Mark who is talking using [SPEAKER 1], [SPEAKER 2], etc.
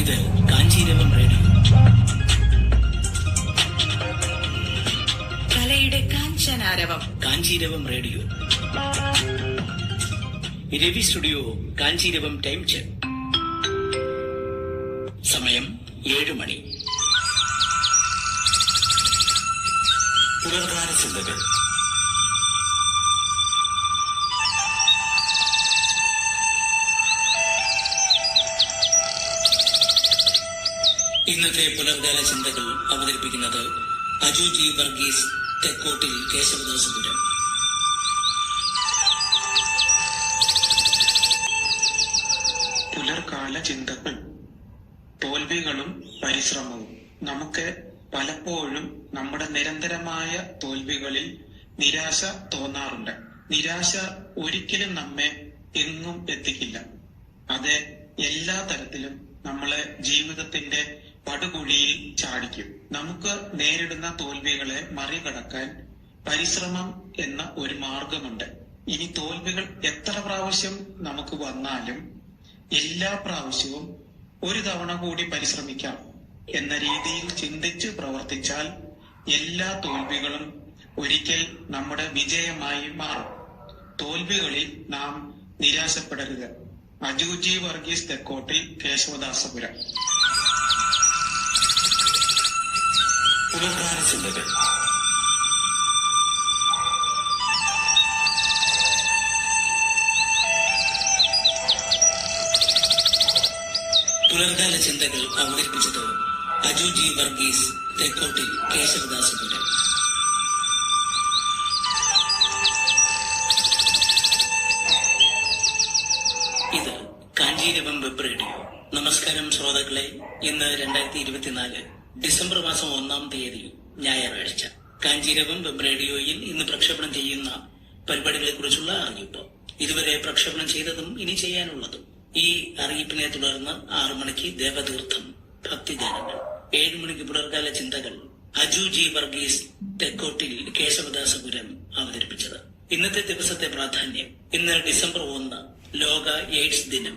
[SPEAKER 1] ഇത് കാഞ്ചീരവം റേഡിയോ.
[SPEAKER 2] കലയുടെ കാഞ്ചനാരവം.
[SPEAKER 1] Kanchiravam radio. Ravi studio Kanchiravam time check. സമയം 7 മണി. പുലർകാല ചിന്തകൾ. ഇന്നത്തെ പുലർകാല ചിന്തകൾ അവതരിപ്പിക്കുന്നത് അജു ജി വർഗീസ്, തെക്കോട്ടിൽ, കേശവദാസപുരം.
[SPEAKER 3] പുലർകാല ചിന്തകൾ. തോൽവികളും പരിശ്രമവും. നമുക്ക് പലപ്പോഴും നമ്മുടെ നിരന്തരമായ തോൽവികളിൽ നിരാശ തോന്നാറുണ്ട്. നിരാശ ഒരിക്കലും നമ്മെ എങ്ങും എത്തിക്കില്ല. അത് എല്ലാ തരത്തിലും നമ്മളെ ജീവിതത്തിന്റെ പടുകുഴിയിൽ ചാടിക്കും. നമുക്ക് നേരിടുന്ന തോൽവികളെ മറികടക്കാൻ പരിശ്രമം എന്ന ഒരു മാർഗമുണ്ട്. ഇനി തോൽവികൾ എത്ര പ്രാവശ്യം നമുക്ക് വന്നാലും എല്ലാ പ്രാവശ്യവും ഒരു തവണ കൂടി പരിശ്രമിക്കാം എന്ന രീതിയിൽ ചിന്തിച്ച് പ്രവർത്തിച്ചാൽ എല്ലാ തോൽവികളും ഒരിക്കൽ നമ്മുടെ വിജയമായി മാറും. തോൽവികളിൽ നാം നിരാശപ്പെടരുത്. അജു ജി വർഗീസ്, തെക്കോട്ടിൽ, കേശവദാസപുരം.
[SPEAKER 1] പുലർകാല ചിന്തകൾ. പുലർകാല ചിന്തകൾ അവതരിപ്പിച്ചത് അജു ജി വർഗീസ്, തെക്കോട്ടിൽ, കേശവദാസപുരം. ഇത് കാഞ്ചീരവം വെബ് റേഡിയോ. നമസ്കാരം ശ്രോതാക്കളെ. ഇന്ന് 2024 ഡിസംബർ മാസം 1-ാം തീയതി ഞായറാഴ്ച. കാഞ്ചീരവം വെബ് റേഡിയോയിൽ ഇന്ന് പ്രക്ഷേപണം ചെയ്യുന്ന പരിപാടികളെ കുറിച്ചുള്ള അറിയിപ്പ്. ഇതുവരെ പ്രക്ഷേപണം ചെയ്തതും ഇനി ചെയ്യാനുള്ളതും. ഈ അറിയിപ്പിനെ തുടർന്ന് 6 മണിക്ക് ദേവതീർത്ഥം, ഭക്തിഗാനങ്ങൾ. 7 മണിക്ക് പുലർകാല ചിന്തകൾ, അജു ജി വർഗീസ്, തെക്കോട്ടിൽ, കേശവദാസപുരം അവതരിപ്പിച്ചത്. ഇന്നത്തെ ദിവസത്തെ പ്രാധാന്യം. ഇന്ന് ഡിസംബർ 1, ലോക എയ്ഡ്സ് ദിനം.